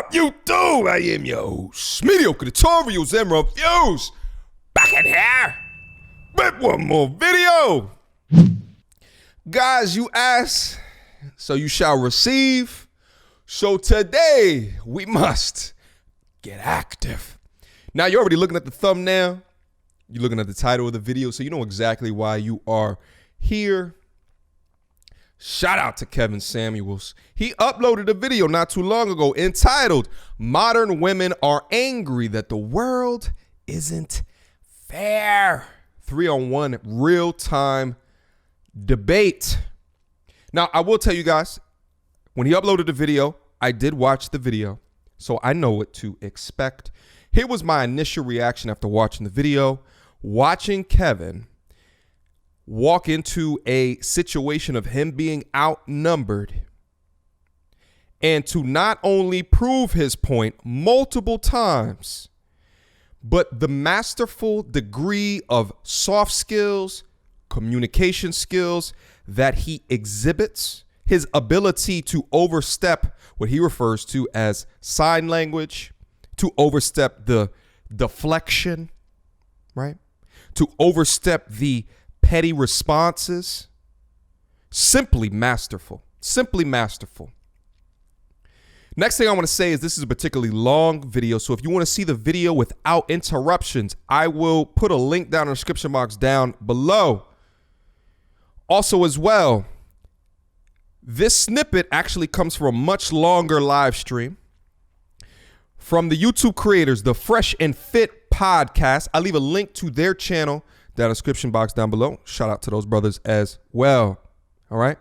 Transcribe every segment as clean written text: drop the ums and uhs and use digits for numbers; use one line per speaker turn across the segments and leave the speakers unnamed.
up, YouTube? I am your host, Mediocre tutorials and reviews. Back in here with one more video. Guys, you ask, so you shall receive. So today, we must get active. Now, you're already looking at the thumbnail. You're looking at the title of the video, so you know exactly why you are here. Shout out to Kevin Samuels. He uploaded a video not too long ago entitled, "Modern Women Are Angry That the World Isn't Fair." 3-on-1 real-time debate. Now, I will tell you guys, when he uploaded the video, I did watch the video, so I know what to expect. Here was my initial reaction after watching the video. Watching Kevin walk into a situation of him being outnumbered and to not only prove his point multiple times, but the masterful degree of soft skills, communication skills that he exhibits, his ability to overstep what he refers to as sign language, to overstep the deflection, right? To overstep the petty responses. Simply masterful. Simply masterful. Next thing I want to say is this is a particularly long video. So if you want to see the video without interruptions, I will put a link down in the description box down below. Also as well, this snippet actually comes from a much longer live stream from the YouTube creators, the Fresh and Fit podcast. I leave a link to their channel down in the description box down below. Shout out to those brothers as well. All right,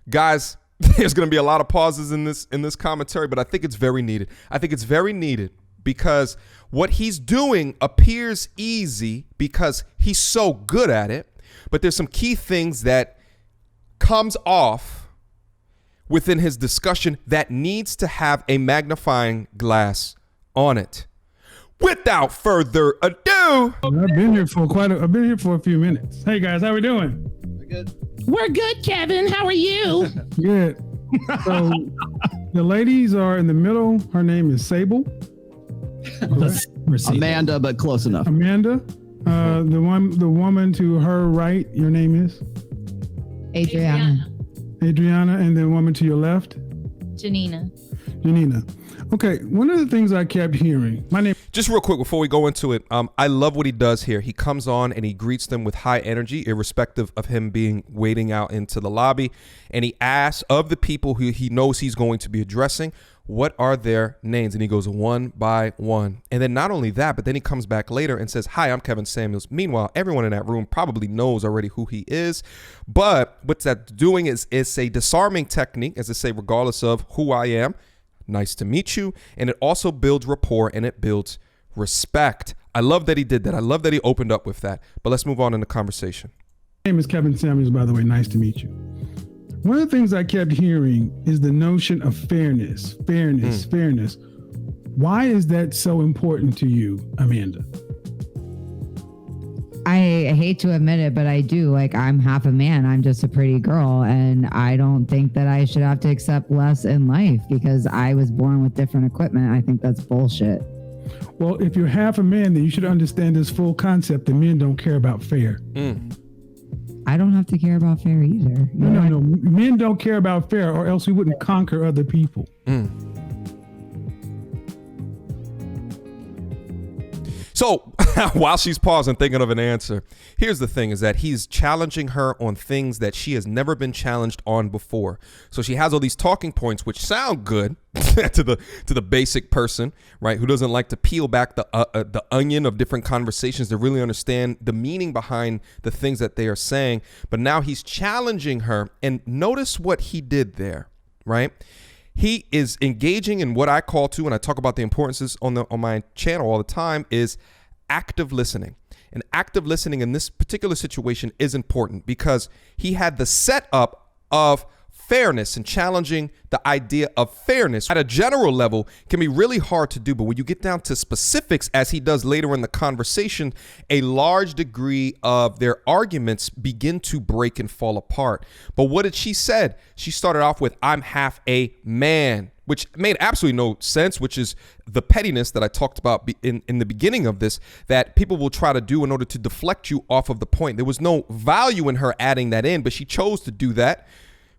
guys, there's going to be a lot of pauses in this commentary, but I think it's very needed. I think it's very needed because what he's doing appears easy because he's so good at it, but there's some key things that comes off within his discussion that needs to have a magnifying glass on it. Without further ado,
I've been here for a few minutes. Hey guys, how we doing?
We're good.
We're good, Kevin. How are you?
Good. So the ladies are in the middle. Her name is Sable.
Amanda, but close enough.
Amanda. The woman to her right, your name is?
Adriana.
Adriana, and the woman to your left?
Janina.
Okay, one of the things I kept hearing, my name.
just real quick before we go into it, I love what he does here. He comes on and he greets them with high energy, irrespective of him being waiting out into the lobby. And he asks of the people who he knows he's going to be addressing, what are their names? And he goes one by one. And then not only that, but then he comes back later and says, "Hi, I'm Kevin Samuels." Meanwhile, everyone in that room probably knows already who he is. But what that's doing is a disarming technique, as I say, regardless of who I am. Nice to meet you. And it also builds rapport and it builds respect. I love that he did that. I love that he opened up with that. But let's move on in the conversation.
My name is Kevin Samuels, by the way. Nice to meet you. One of the things I kept hearing is the notion of fairness. Why is that so important to you, Amanda?
I hate to admit it, but I do. Like, I'm half a man. I'm just a pretty girl. And I don't think that I should have to accept less in life because I was born with different equipment. I think that's bullshit.
Well, if you're half a man, then you should understand this full concept that men don't care about fair.
I don't have to care about fair either.
No. Men don't care about fair, or else we wouldn't conquer other people.
So while she's pausing, thinking of an answer, here's the thing is that he's challenging her on things that she has never been challenged on before. So she has all these talking points, which sound good to the basic person, right? Who doesn't like to peel back the onion of different conversations to really understand the meaning behind the things that they are saying. But now he's challenging her, and notice what he did there, right? He is engaging in what I call to, and I talk about the importances on my channel all the time, is active listening. And active listening in this particular situation is important because he had the setup of fairness and challenging the idea of fairness at a general level can be really hard to do. But when you get down to specifics, as he does later in the conversation, a large degree of their arguments begin to break and fall apart. But what did she said? She started off with, I'm half a man, which made absolutely no sense, which is the pettiness that I talked about in the beginning of this, that people will try to do in order to deflect you off of the point. There was no value in her adding that in, but she chose to do that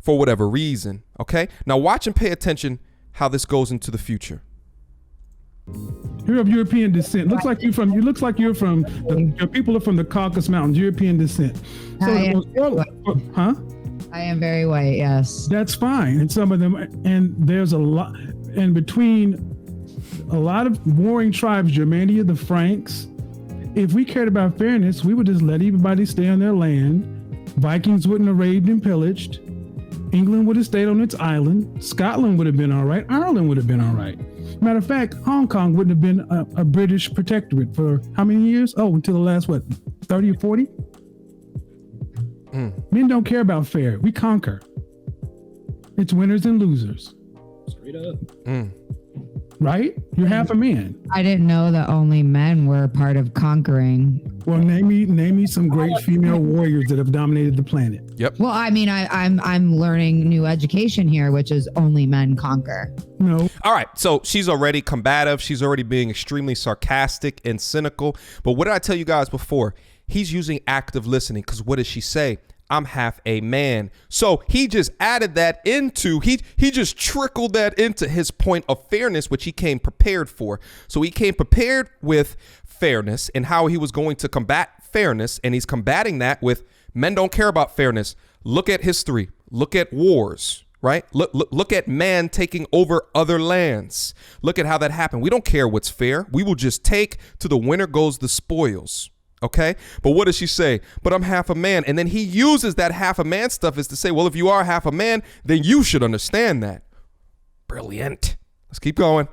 for whatever reason. Okay, now watch and pay attention how this goes into the future.
You're of European descent. Looks like you're from. Your people are from the Caucasus Mountains. European descent.
I am very white, yes.
That's fine. And some of them, and there's a lot, and between a lot of warring tribes, Germania, the Franks, if we cared about fairness, we would just let everybody stay on their land. Vikings wouldn't have raided and pillaged. England would have stayed on its island. Scotland would have been all right. Ireland would have been all right. Matter of fact, Hong Kong wouldn't have been a British protectorate for how many years? Oh, until the last, 30 or 40? Men don't care about fair. We conquer. It's winners and losers.
Straight up.
Right? You're half a man.
I didn't know that only men were part of conquering.
Well, name me some great female warriors that have dominated the planet.
Yep.
Well, I mean, I'm learning new education here, which is only men conquer.
No.
All right, so she's already combative. She's already being extremely sarcastic and cynical. But what did I tell you guys before? He's using active listening, because what does she say? I'm half a man. So he just added that into, he just trickled that into his point of fairness, which he came prepared for. So he came prepared with fairness and how he was going to combat fairness. And he's combating that with men don't care about fairness. Look at history. Look at wars, right? Look at man taking over other lands. Look at how that happened. We don't care what's fair. We will just take to the winner goes the spoils. Okay. But what does she say? But I'm half a man. And then he uses that half a man stuff as to say, well, if you are half a man, then you should understand that. Brilliant. Let's keep going.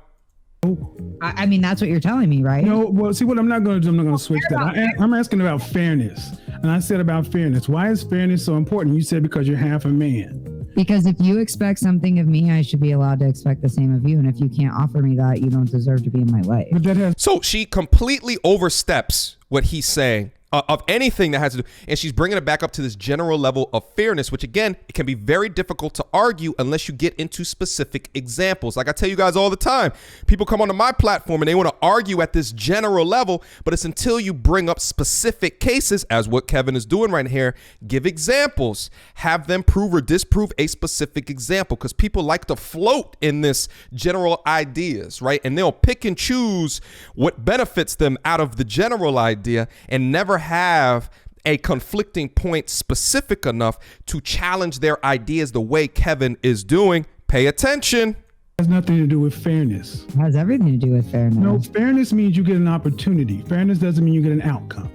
I mean, that's what you're telling me, right?
No, well, see what I'm not going to do. I'm not going to switch that. I'm asking about fairness. And I said about fairness. Why is fairness so important? You said because you're half a man.
Because if you expect something of me, I should be allowed to expect the same of you. And if you can't offer me that, you don't deserve to be in my life.
But that has.
So she completely oversteps what he's saying of anything that has to do. And she's bringing it back up to this general level of fairness, which, again, it can be very difficult to argue unless you get into specific examples. Like I tell you guys all the time, people come onto my platform and they want to argue at this general level, but it's until you bring up specific cases, as what Kevin is doing right here, give examples, have them prove or disprove a specific example, because people like to float in this general ideas, right? And they'll pick and choose what benefits them out of the general idea and never have a conflicting point specific enough to challenge their ideas the way Kevin is doing. Pay attention.
Has nothing to do with fairness.
It has everything to do with fairness.
No, fairness means you get an opportunity. Fairness doesn't mean you get an outcome.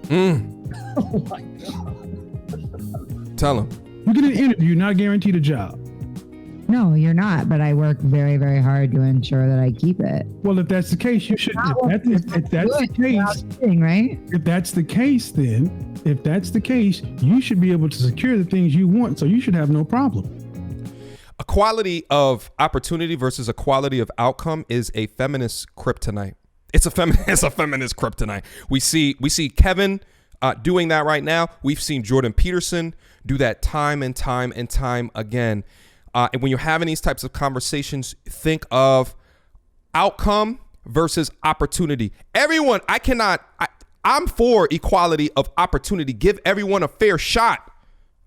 Oh my God.
Tell him.
You get an interview, not guaranteed a job.
No, you're not. But I work very, very hard to ensure that I keep it.
Well, if that's the case, you should. If that's the case,
right?
If that's the case, then if that's the case, you should be able to secure the things you want. So you should have no problem.
Equality of opportunity versus equality of outcome is a feminist kryptonite. It's a feminist kryptonite. We see Kevin doing that right now. We've seen Jordan Peterson do that time and time and time again. And when you're having these types of conversations, think of outcome versus opportunity. Everyone, I'm for equality of opportunity. Give everyone a fair shot.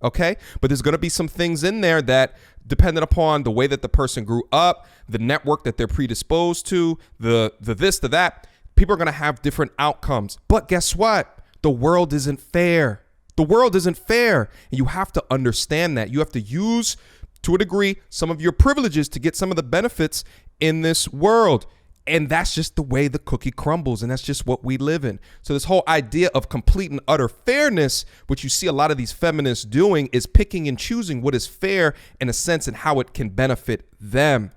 Okay. But there's going to be some things in there that, depending upon the way that the person grew up, the network that they're predisposed to, the this, the that, people are going to have different outcomes. But guess what? The world isn't fair. The world isn't fair. And you have to understand that. You have to use, to a degree, some of your privileges to get some of the benefits in this world. And that's just the way the cookie crumbles. And that's just what we live in. So this whole idea of complete and utter fairness, which you see a lot of these feminists doing, is picking and choosing what is fair in a sense and how it can benefit them.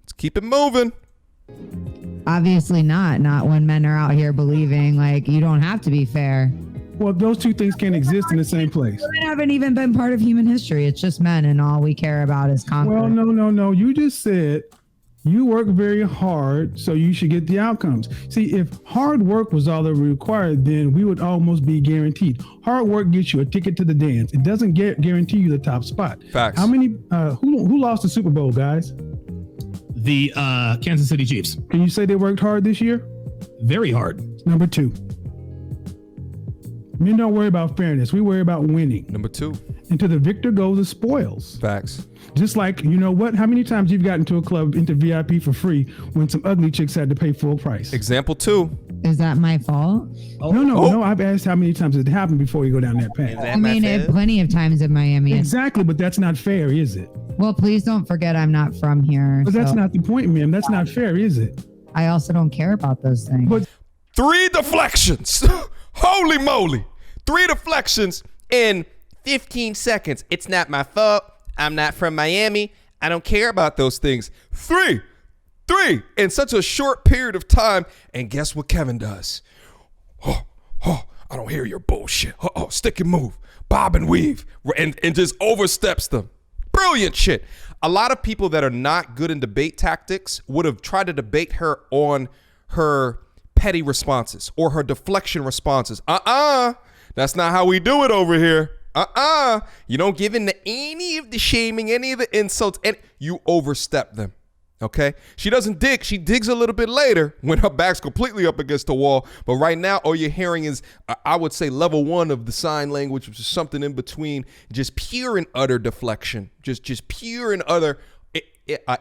Let's keep it moving.
Obviously not when men are out here believing like you don't have to be fair.
Well, those two things can't exist in the same place.
Women haven't even been part of human history. It's just men, and all we care about is conquest.
Well, no. You just said you work very hard, so you should get the outcomes. See, if hard work was all that required, then we would almost be guaranteed. Hard work gets you a ticket to the dance. It doesn't guarantee you the top spot.
Facts.
How many? Who lost the Super Bowl, guys?
The Kansas City Chiefs.
Can you say they worked hard this year?
Very hard.
Number 2. Men don't worry about fairness. We worry about winning.
Number 2.
And to the victor goes the spoils.
Facts.
Just like, you know what? How many times you've gotten to a club into VIP for free when some ugly chicks had to pay full price?
Example 2.
Is that my fault?
No. I've asked how many times it happened before you go down that path.
I mean, plenty of times in Miami.
Exactly, but that's not fair, is it?
Well, please don't forget I'm not from here.
But that's not the point, ma'am. That's not fair, is it?
I also don't care about those things.
But
3 deflections. Holy moly. 3 deflections in 15 seconds. It's not my fault. I'm not from Miami. I don't care about those things. 3 in such a short period of time. And guess what Kevin does? I don't hear your bullshit. Stick and move, bob and weave, and just oversteps them. Brilliant shit. A lot of people that are not good in debate tactics would have tried to debate her on her petty responses or her deflection responses. That's not how we do it over here. You don't give in to any of the shaming, any of the insults, and you overstep them. Okay? She doesn't dig. She digs a little bit later when her back's completely up against the wall. But right now, all you're hearing is, I would say, level 1 of the sign language, which is something in between, just pure and utter deflection, just pure and utter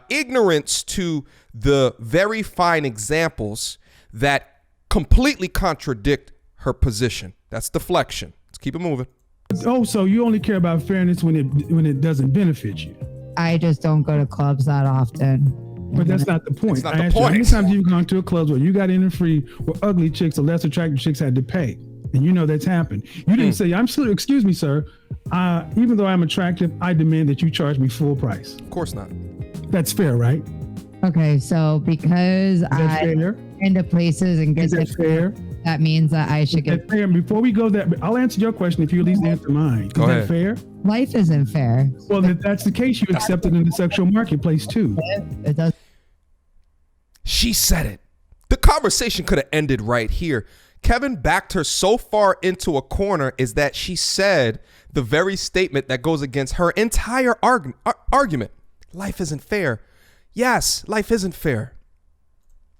ignorance to the very fine examples that completely contradict her position. That's deflection. Let's keep it moving.
oh, so you only care about fairness when it doesn't benefit you.
I just don't go to clubs that often.
But that's not the point.
That's not
I
the
asked you, how many
point.
times you've gone to a club where you got in for free, where ugly chicks or less attractive chicks had to pay? And you know that's happened. You didn't say, I'm still, excuse me, sir. Even though I'm attractive, I demand that you charge me full price.
Of course not.
That's fair, right?
Okay, so because
That's
I
fair.
into places and get
Is that fair?
that means that I should
That's
get.
fair. Before we go there, I'll answer your question if you at least answer mine. Is
Go
that
ahead.
fair?
Life isn't fair.
Well, if that's the case, you accept it in the sexual marketplace too.
It does.
She said it. The conversation could have ended right here. Kevin backed her so far into a corner is that she said the very statement that goes against her entire argument. Life isn't fair. Yes, life isn't fair.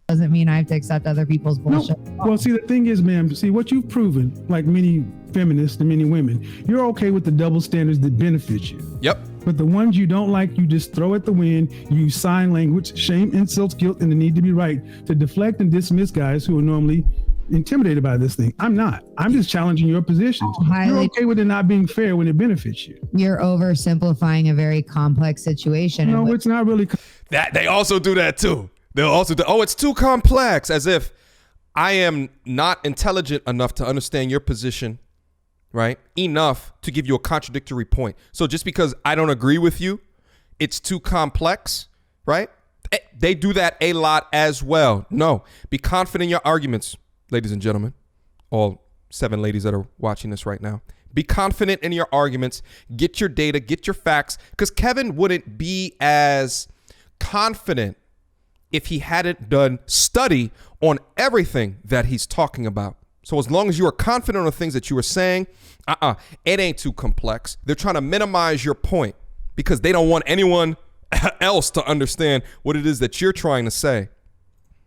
Doesn't mean I have to accept other people's
No.
bullshit.
Well, see, the thing is, ma'am, see what you've proven, like many feminists and many women, you're okay with the double standards that benefit you.
Yep.
But the ones you don't like, you just throw at the wind, you use sign language, shame, insults, guilt, and the need to be right to deflect and dismiss guys who are normally intimidated by this thing. I'm not. I'm just challenging your positions. You're
Highly-
okay with it not being fair when it benefits you.
You're oversimplifying a very complex situation.
No, it's not really.
That they also do that too. They'll also do, oh, it's too complex, as if I am not intelligent enough to understand your position, right? Enough to give you a contradictory point. So just because I don't agree with you, it's too complex, right? They do that a lot as well. No, be confident in your arguments, ladies and gentlemen, all 7 ladies that are watching this right now. Be confident in your arguments, get your data, get your facts, because Kevin wouldn't be as confident if he hadn't done study on everything that he's talking about. So as long as you are confident on the things that you are saying, it ain't too complex. They're trying to minimize your point because they don't want anyone else to understand what it is that you're trying to say.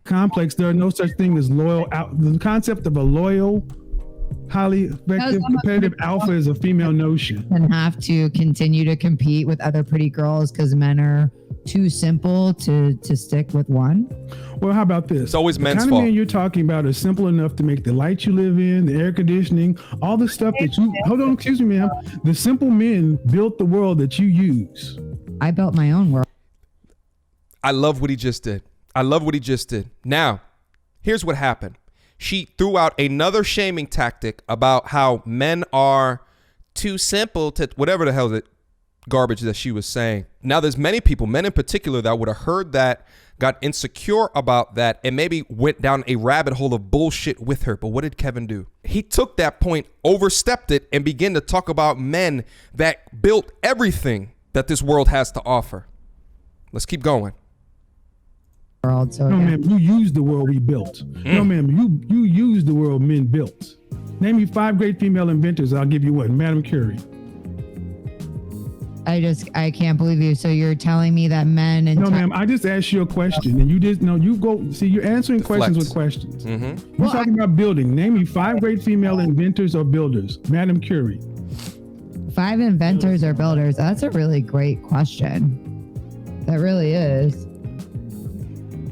Complex. There are no such thing as loyal. The concept of a loyal, highly effective, competitive alpha is a female notion.
And have to continue to compete with other pretty girls because men are too simple to stick with one.
Well, how about this?
It's always
the
men's
kind
fault.
of men you're talking about are simple enough to make the light you live in, the air conditioning, all the stuff that you. Hold on, excuse me, ma'am. The simple men built the world that you use.
I built my own world.
I love what he just did. I love what he just did. Now, here's what happened. She threw out another shaming tactic about how men are too simple to whatever the hell it. garbage that she was saying. Now, there's many people, men in particular, that would have heard that, got insecure about that, and maybe went down a rabbit hole of bullshit with her. But what did Kevin do? He took that point, overstepped it, and began to talk about men that built everything that this world has to offer. Let's keep going.
World, so
No,
yeah.
ma'am, you use the world we built. No, ma'am, you use the world men built. Name me 5 great female inventors. I'll give you one. Madam Curie.
I can't believe you. So you're telling me that men and
No, ma'am, I just asked you a question, and you just you go. See, you're answering questions with questions.
Mm-hmm.
You're talking about building. Name me 5 great female inventors or builders. Madam Curie.
5 inventors or builders. That's a really great question. That really is.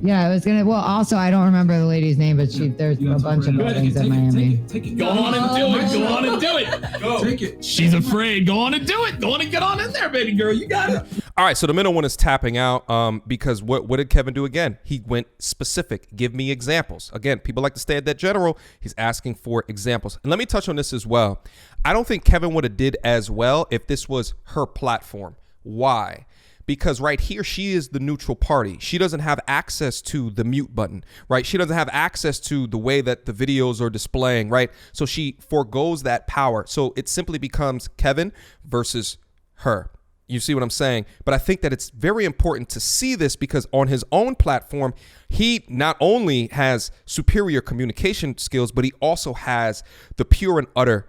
Yeah, I was gonna. Well, also I don't remember the lady's name, but there's a bunch of buildings in Miami.
Take it. Go on and do it. Go on and do it. Go. Take it. She's afraid. Go on and do it. Go on and get on in there, baby girl. You got it.
All right, so the middle one is tapping out because what did Kevin do again? He went specific. Give me examples. Again, people like to stay at that general. He's asking for examples. And let me touch on this as well. I don't think Kevin would have did as well if this was her platform. Why? Because right here, she is the neutral party. She doesn't have access to the mute button, right? She doesn't have access to the way that the videos are displaying, right? So she forgoes that power. So it simply becomes Kevin versus her. You see what I'm saying? But I think that it's very important to see this because on his own platform, he not only has superior communication skills, but he also has the pure and utter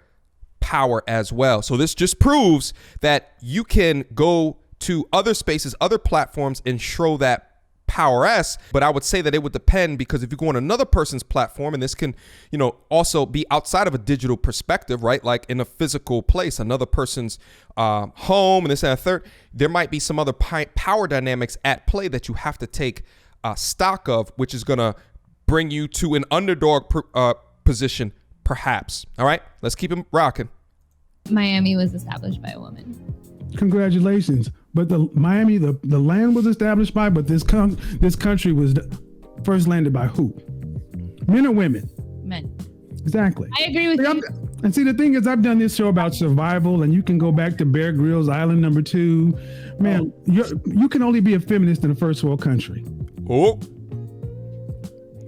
power as well. So this just proves that you can go to other spaces, other platforms, and show that power-esque. But I would say that it would depend because if you go on another person's platform, and this can, also be outside of a digital perspective, right? Like in a physical place, another person's home, and this and a third, there might be some other power dynamics at play that you have to take stock of, which is going to bring you to an underdog position, perhaps. All right, let's keep him rocking.
Miami was established by a woman.
Congratulations. But the land was established by, but this country was first landed by who? Men or women?
Men.
Exactly.
I agree with you.
And see, the thing is, I've done this show about survival, and you can go back to Bear Grylls Island number 2. Man, you can only be a feminist in a first world country.
Oh,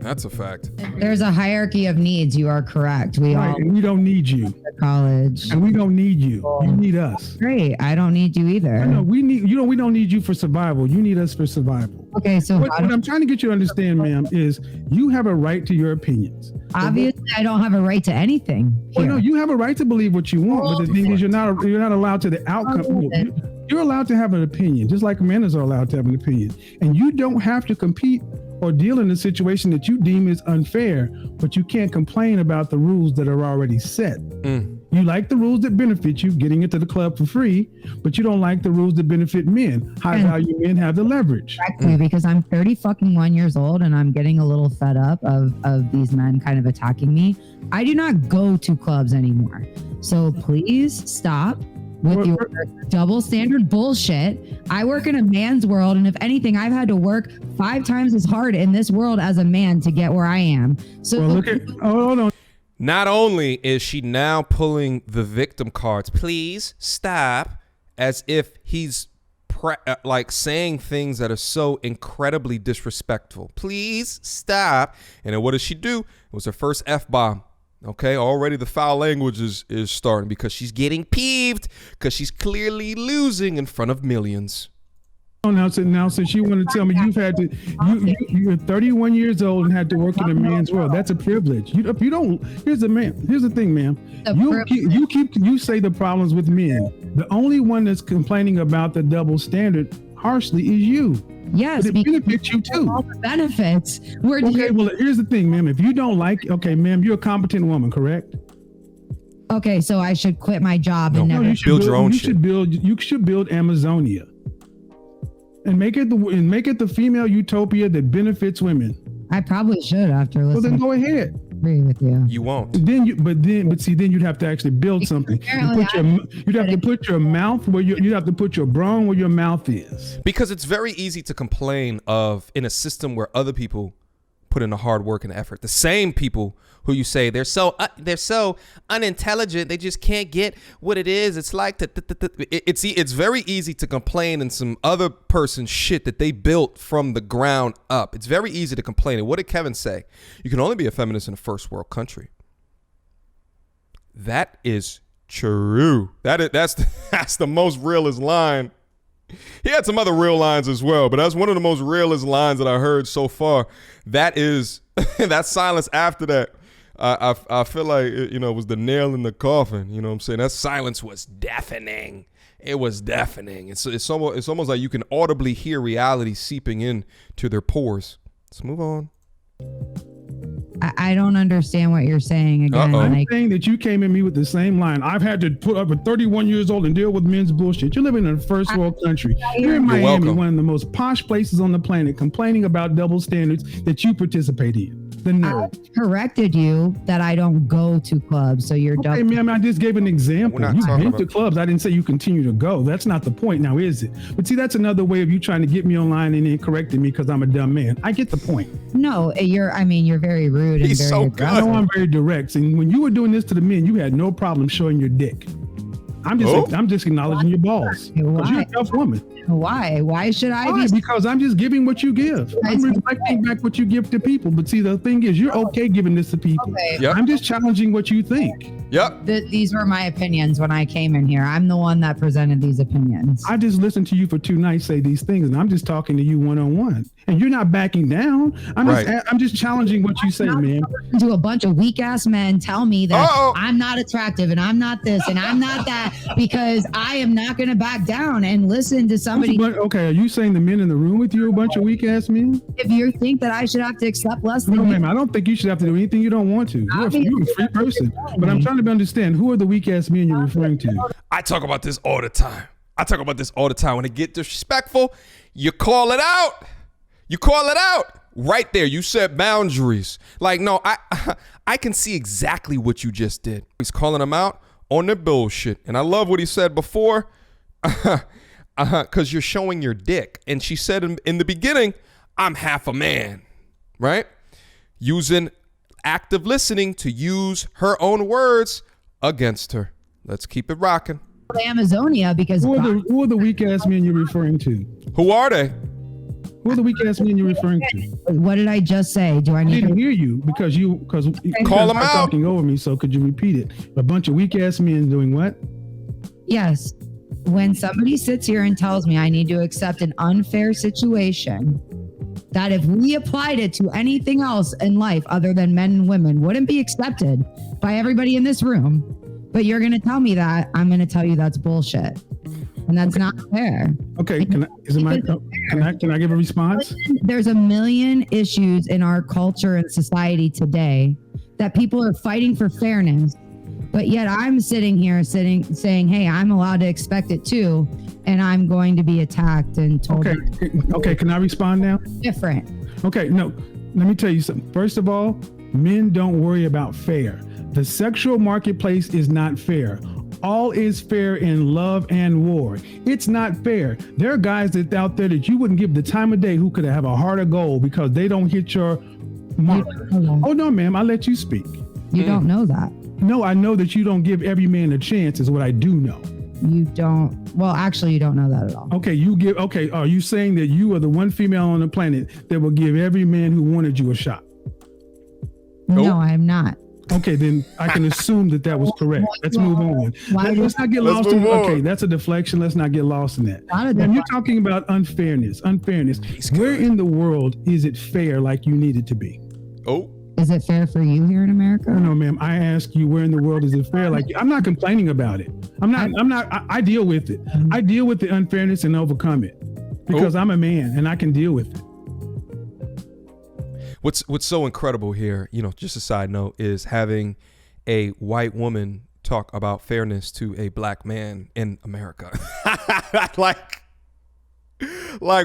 that's a fact.
There's a hierarchy of needs. You are correct. We all
And we don't need you.
college.
And we don't need you. You need us.
Great. I don't need you either.
I know we need you. We don't need you for survival. You need us for survival.
Okay, so
What I'm trying to get you to understand, ma'am, is you have a right to your opinions.
obviously I don't have a right to anything.
Well,
Here.
no, you have a right to believe what you want, but the thing is, you're not allowed to the outcome. You're allowed to have an opinion, just like men are allowed to have an opinion, and you don't have to compete or deal in a situation that you deem is unfair, but you can't complain about the rules that are already set. You like the rules that benefit you, getting into the club for free, but you don't like the rules that benefit men. High value men have the leverage.
Exactly, because I'm 1 years old and I'm getting a little fed up of these men kind of attacking me. I do not go to clubs anymore. So please stop with your double standard bullshit. I work in a man's world, and if anything, I've had to work 5 times as hard in this world as a man to get where I am. So
Hold on.
Not only is she now pulling the victim cards, please stop, as if he's like saying things that are so incredibly disrespectful. Please stop. And then what does she do? It was her first F-bomb. Okay, already the foul language is starting because she's getting peeved because she's clearly losing in front of millions.
Now, since you want to tell me you're 31 years old and had to work in a man's world, that's a privilege. Here's the thing, ma'am. You say the problems with men. The only one that's complaining about the double standard harshly is you.
yes,
But it benefits you too.
all the benefits.
Okay, well, here's the thing, ma'am. If you don't like, okay, ma'am, you're a competent woman, correct?
Okay, so I should quit my job and never.
You should
Build your own shit.
You should build Amazonia, and make it the female utopia that benefits women.
I probably should after
Well, then
listening.
go ahead.
Agree with you.
You won't.
Then you'd have to actually build something. You'd have to put your mouth where you'd have to put your brawn where your mouth is.
Because it's very easy to complain of in a system where other people put in the hard work and effort. The same people who you say they're so unintelligent, they just can't get what it is. It's like it's very easy to complain in some other person's shit that they built from the ground up. It's very easy to complain. And what did Kevin say? You can only be a feminist in a first world country. That is true. That's the most realest line. He had some other real lines as well, but that's one of the most realest lines that I heard so far. That is that silence after that. I feel like it was the nail in the coffin. You know what I'm saying? That silence was deafening. It was deafening. It's almost like you can audibly hear reality seeping in to their pores. Let's move on.
I don't understand what you're saying again.
I'm saying that you came at me with the same line. I've had to put up at 31 years old and deal with men's bullshit. You're living in a first world country. You're in Miami,
welcome.
one of the most posh places on the planet, complaining about double standards that you participate in. The nerd.
I corrected you that I don't go to clubs, so you're
Okay, ma'am, I just gave an example.
We're not
You
talking
went to
about-
clubs. I didn't say you continue to go. That's not the point now, is it? But see, that's another way of you trying to get me online and then correcting me because I'm a dumb man. I get the point.
No, you're very rude and
He's
very
so
aggressive.
I know I'm very direct. And when you were doing this to the men, you had no problem showing your dick. I'm just acknowledging your balls. Because you're a tough woman.
Why? Why should I
Why?
be?
Because I'm just giving what you give. I'm reflecting back what you give to people. But see, the thing is, you're okay giving this to people.
Okay.
Yep.
I'm just challenging what you think.
Yep.
These were my opinions when I came in here. I'm the one that presented these opinions.
I just listened to you for 2 nights say these things, and I'm just talking to you one-on-one. And you're not backing down. I'm just challenging what you say, man.
To a bunch of weak ass men tell me that
Uh-oh.
I'm not attractive and I'm not this and I'm not that because I am not going to back down and listen to somebody.
Okay, are you saying the men in the room with you are a bunch of weak-ass men?
If you think that I should have to accept less than
No,
you,
ma'am, I don't think you should have to do anything you don't want to. You're a free person. But I'm trying to understand, who are the weak-ass men you're referring to?
I talk about this all the time. When it get disrespectful, you call it out. Right there. You set boundaries. Like, no, I can see exactly what you just did. He's calling them out on their bullshit. And I love what he said before. Because you're showing your dick. And she said in the beginning, I'm half a man. Right? Using active listening to use her own words against her. Let's keep it rocking.
Amazonia because
Who are the weak-ass men you're referring to?
Who are they?
Who are the weak-ass men you're referring to?
what did I just say? Do I
I
need
didn't
to?
hear you because you
Call them
are
out.
talking over me. So could you repeat it? A bunch of weak-ass men doing what?
Yes. When somebody sits here and tells me I need to accept an unfair situation, that if we applied it to anything else in life other than men and women wouldn't be accepted by everybody in this room. But you're going to tell me that, I'm going to tell you that's bullshit. And that's not fair.
Okay, can I give a response?
There's a million issues in our culture and society today that people are fighting for fairness. But yet I'm sitting here saying, hey, I'm allowed to expect it too. And I'm going to be attacked and told
Okay, can I respond now?
different.
Okay, no, let me tell you something. First of all, men don't worry about fair. The sexual marketplace is not fair. All is fair in love and war. It's not fair. There are guys that out there that you wouldn't give the time of day who could have a heart of gold because they don't hit your mark. Oh no, ma'am, I let you speak.
You don't know that.
No, I know that you don't give every man a chance is what I do know.
You don't. Well, actually, you don't know that at all.
Okay, are you saying that you are the one female on the planet that will give every man who wanted you a shot?
No, I'm not.
Okay, then I can assume that was correct. Let's move on. Let's not get lost in. Okay, that's a deflection. Let's not get lost in that. And you're talking about unfairness. Where in the world is it fair like you need it to be?
Oh.
Is it fair for you here in America?
No, ma'am. I ask you, where in the world is it fair? Like, I'm not complaining about it. I deal with it. I deal with the unfairness and overcome it because I'm a man and I can deal with it.
What's so incredible here, just a side note, is having a white woman talk about fairness to a black man in America. like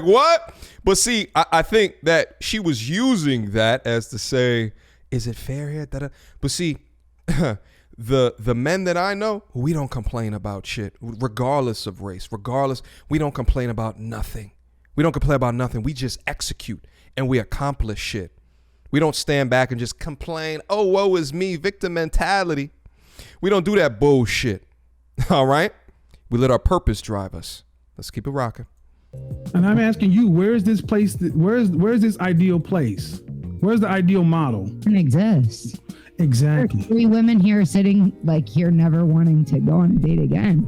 what? But see, I think that she was using that as to say, is it fair here? But see, the men that I know, we don't complain about shit, regardless of race, we don't complain about nothing. We just execute and we accomplish shit. We don't stand back and just complain, oh, woe is me, victim mentality. We don't do that bullshit. All right? We let our purpose drive us. Let's keep it rocking.
And I'm asking you, where is this place? Where's this ideal place? Where's the ideal model?
It exists.
Exactly.
There's 3 women here sitting like here, never wanting to go on a date again.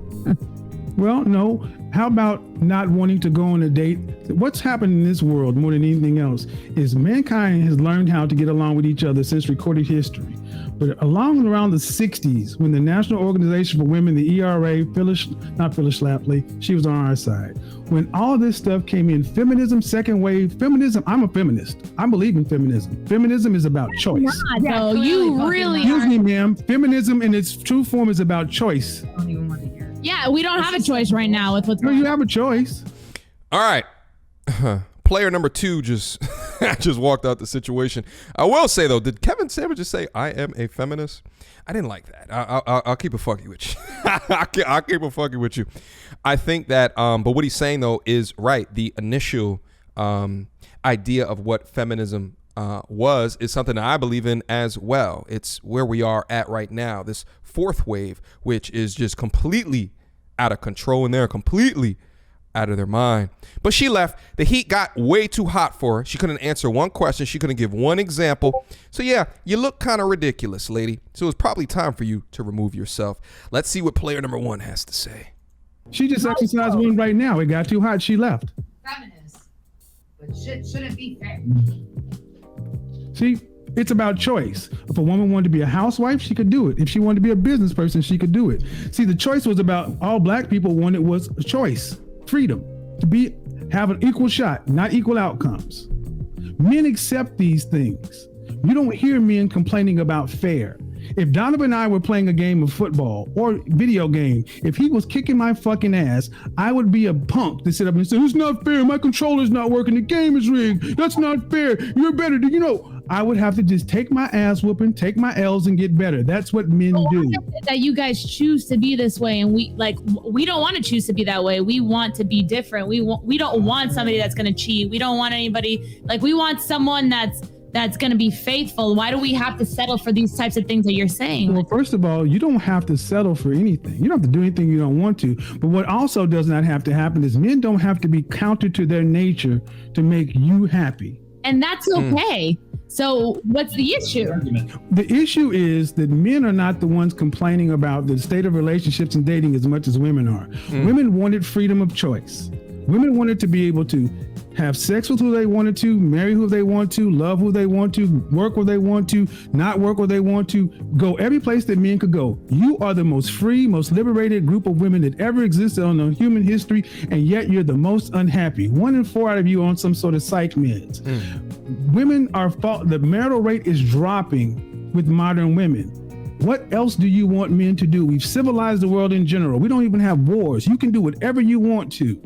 Well, no. How about not wanting to go on a date? What's happened in this world more than anything else is mankind has learned how to get along with each other since recorded history. But around the 60s, when the National Organization for Women, the ERA, not Phyllis Schlafly, she was on our side. When all of this stuff came in, feminism, second wave, feminism, I'm a feminist. I believe in feminism. Feminism is about choice.
No, you really
Excuse
are.
me, ma'am. Feminism in its true form is about choice.
I don't even want to hear it.
Yeah, we don't have a choice right now with what's
No,
going
you
on.
have a choice.
All right. Player number 2 just walked out the situation. I will say, though, did Kevin Samuel just say, I am a feminist? I didn't like that. I'll keep it funky with you. I'll keep it funky with you. I think that, but what he's saying, though, is right. The initial idea of what feminism is something that I believe in as well. It's where we are at right now, this 4th wave, which is just completely out of control, and they're completely out of their mind. But she left. The heat got way too hot for her. She couldn't answer one question. She couldn't give one example. So yeah, you look kind of ridiculous, lady. So it's probably time for you to remove yourself. Let's see what player number 1 has to say.
She just exercised one right now. It got too hot. She left.
Feminist, but shit shouldn't be fair.
See, it's about choice. If a woman wanted to be a housewife, she could do it. If she wanted to be a business person, she could do it. See, the choice was about all black people wanted was a choice, freedom, to have an equal shot, not equal outcomes. Men accept these things. You don't hear men complaining about fair. If Donovan and I were playing a game of football or video game, if he was kicking my fucking ass, I would be a punk to sit up and say, it's not fair. My controller's not working. The game is rigged. That's not fair. You're better. I would have to just take my ass whooping, take my L's and get better. That's what men do.
That you guys choose to be this way, and we don't want to choose to be that way. We want to be different. We don't want somebody that's going to cheat. We don't want anybody, we want someone that's going to be faithful. Why do we have to settle for these types of things that you're saying?
Well, first of all, you don't have to settle for anything. You don't have to do anything you don't want to. But what also does not have to happen is men don't have to be counter to their nature to make you happy.
And that's okay. So what's the issue?
The issue is that men are not the ones complaining about the state of relationships and dating as much as women are. Women wanted freedom of choice. Women wanted to be able to have sex with who they wanted to, marry who they want to, love who they want to, work where they want to, not work where they want to, go every place that men could go. You are the most free, most liberated group of women that ever existed on the human history, and yet you're the most unhappy. 1 in 4 out of you on some sort of psych meds. Women the marital rate is dropping with modern women. What else do you want men to do? We've civilized the world in general. We don't even have wars. You can do whatever you want to.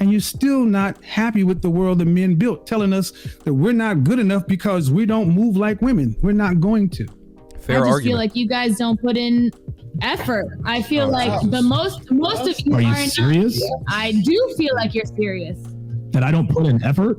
And you're still not happy with the world that men built, telling us that we're not good enough because we don't move like women. We're not going to.
Fair
I just
argument.
feel like you guys don't put in effort. I feel like the most of you
Are you
not.
serious?
I do feel like you're serious.
That I don't put in effort?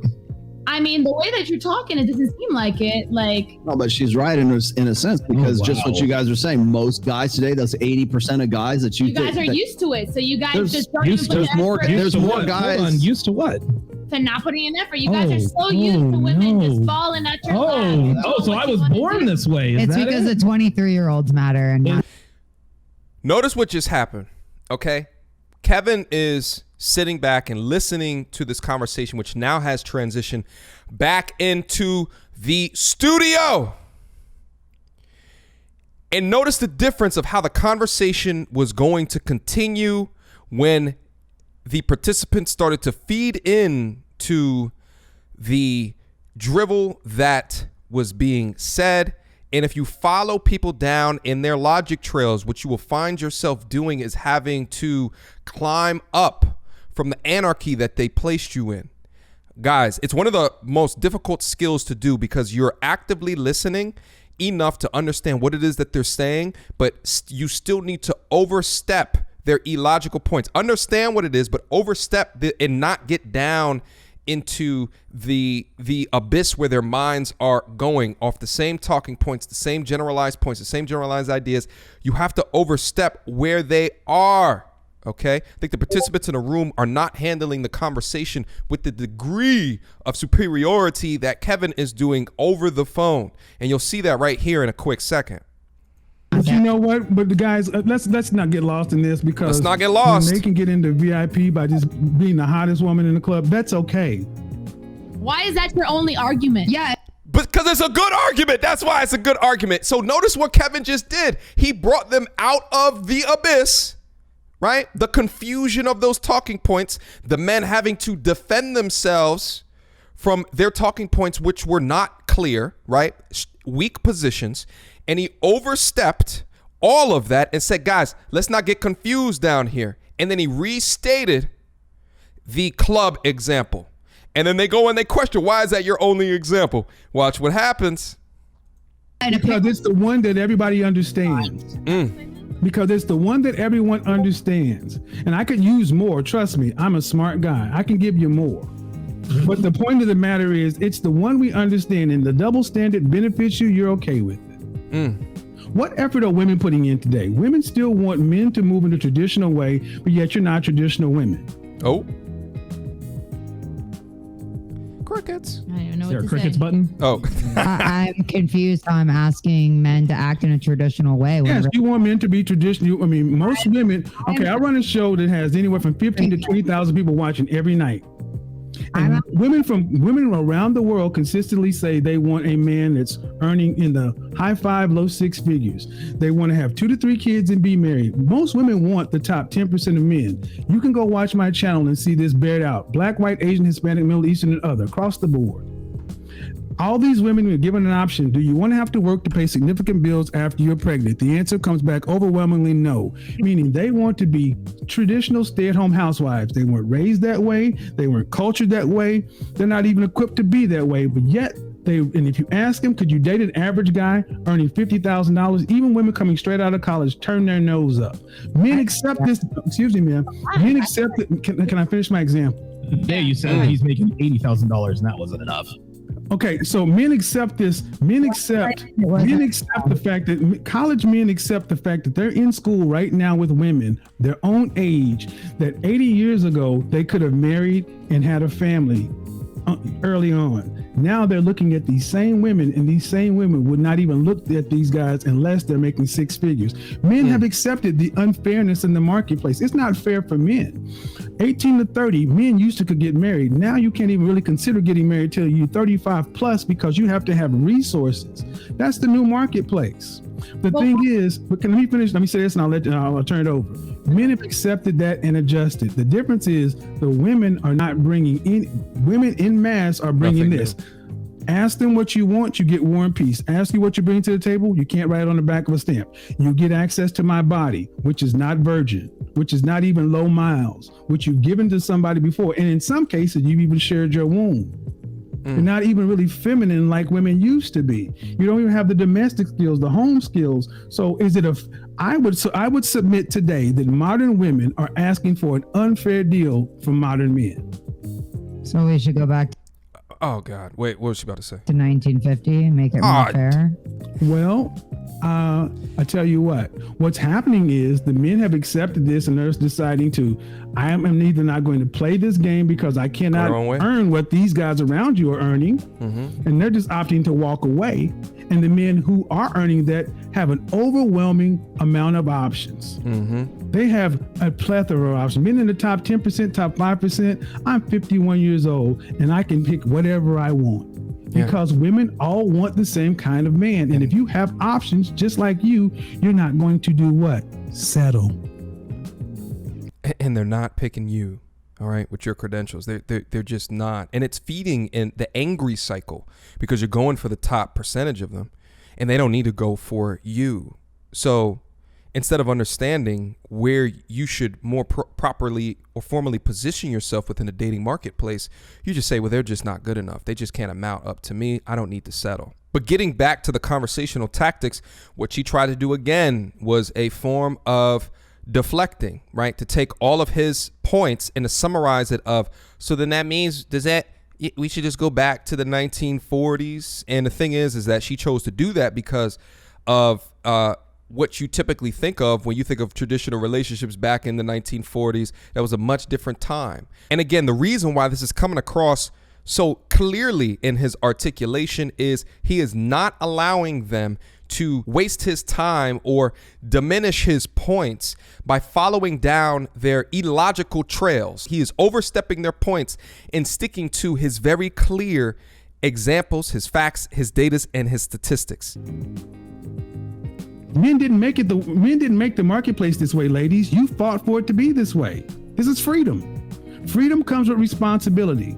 I mean, the way that you're talking, it doesn't seem like it.
No, but she's right in a sense, because just what
wow.
you guys are saying, most guys today, that's 80% of guys that
you guys are used to it. So you guys
There's-
just don't even put
there's
in
more-
effort
there's
Used to
more
what?
guys-
Hold on, used to what?
to not putting in effort. You guys are so used to women just falling at your lap.
So I was born this way. Is
It's
that
because
it?
the 23-year-olds matter and not
Notice what just happened, okay? Kevin is sitting back and listening to this conversation, which now has transitioned back into the studio. And notice the difference of how the conversation was going to continue when the participants started to feed in to the drivel that was being said. And if you follow people down in their logic trails, what you will find yourself doing is having to climb up from the anarchy that they placed you in. Guys, it's one of the most difficult skills to do because you're actively listening enough to understand what it is that they're saying, but you still need to overstep their illogical points. Understand what it is, but overstep and not get down into the abyss where their minds are going off the same talking points, the same generalized points, the same generalized ideas. You have to overstep where they are. Okay, I think the participants in the room are not handling the conversation with the degree of superiority that Kevin is doing over the phone, and you'll see that right here in a quick second.
But you know what? But the guys, let's not get lost in this, because
Let's not get lost.
when they can get into VIP by just being the hottest woman in the club, that's okay.
Why is that your only argument?
Yeah.
Because it's a good argument. That's why it's a good argument. So notice what Kevin just did. He brought them out of the abyss. Right? The confusion of those talking points, the men having to defend themselves from their talking points, which were not clear, right? Weak positions. And he overstepped all of that and said, guys, let's not get confused down here. And then he restated the club example. And then they go and they question, why is that your only example? Watch what happens.
Because it's the one that everybody understands. Because it's the one that everyone understands. And I could use more. Trust me, I'm a smart guy. I can give you more. But the point of the matter is, it's the one we understand, and the double standard benefits you, you're okay with it. What effort are women putting in today? Women still want men to move in a traditional way, but yet you're not traditional women.
Oh. Crickets.
I don't even know
Is there
what
a
to
crickets
say.
button?
Oh.
I'm confused how I'm asking men to act in a traditional way.
Yes, you want men to be traditional. I mean, most women, okay, I run a show that has anywhere from 15 to 20,000 people watching every night. And women around the world consistently say they want a man that's earning in the high 5, low 6 figures. They want to have 2 to 3 kids and be married. Most women want the top 10% of men. You can go watch my channel and see this bared out. Black, white, Asian, Hispanic, Middle Eastern, and other, across the board. All these women are given an option. Do you want to have to work to pay significant bills after you're pregnant? The answer comes back overwhelmingly no, meaning they want to be traditional stay-at-home housewives. They weren't raised that way. They weren't cultured that way. They're not even equipped to be that way, but yet and if you ask them, could you date an average guy earning $50,000? Even women coming straight out of college turn their nose up. Men accept this. Excuse me, man. Men accept it. Can I finish my example?
There you said he's making $80,000 and that wasn't enough.
Okay, so men accept this. Men accept the fact that college men accept the fact that they're in school right now with women their own age, that 80 years ago they could have married and had a family early on. Now they're looking at these same women, and these same women would not even look at these guys unless they're making 6 figures. Men have accepted the unfairness in the marketplace. It's not fair for men. 18 to 30, men used to could get married. Now you can't even really consider getting married till you're 35 plus, because you have to have resources. That's the new marketplace. The thing is, but let me say this and I'll turn it over. Men have accepted that and adjusted. The difference is the women are not bringing women in mass are bringing
Nothing
this. Ask them what you want, you get War and Peace. Ask you what you bring to the table, you can't write it on the back of a stamp. You get access to my body, which is not virgin, which is not even low miles, which you've given to somebody before. And in some cases, you've even shared your womb. You're not even really feminine like women used to be. You don't even have the domestic skills, the home skills. So I would submit today that modern women are asking for an unfair deal from modern men.
So we should go back
Oh, God. Wait, what was she about to say?
to 1950 and make it more fair.
Well, I tell you what's happening is the men have accepted this and they're deciding I am neither not going to play this game because I cannot earn what these guys around you are earning. Mm-hmm. And they're just opting to walk away. And the men who are earning that have an overwhelming amount of options. Mm-hmm. They have a plethora of options. Men in the top 10%, top 5%, I'm 51 years old and I can pick whatever I want. Because women all want the same kind of man. And if you have options just like you're not going to do what? Settle.
And they're not picking you, all right, with your credentials. They're just not. And it's feeding in the angry cycle because you're going for the top percentage of them and they don't need to go for you. So instead of understanding where you should more properly or formally position yourself within the dating marketplace, you just say, well, they're just not good enough. They just can't amount up to me. I don't need to settle. But getting back to the conversational tactics, what she tried to do again was a form of deflecting, right? To take all of his points and to summarize it so then that means, does that we should just go back to the 1940s. And the thing is that she chose to do that because of what you typically think of when you think of traditional relationships back in the 1940s. That was a much different time. And again, the reason why this is coming across so clearly in his articulation is he is not allowing them to waste his time or diminish his points by following down their illogical trails. He is overstepping their points and sticking to his very clear examples, his facts, his data, and his statistics.
Men didn't make the marketplace this way, ladies. You fought for it to be this way. This is freedom. Freedom comes with responsibility.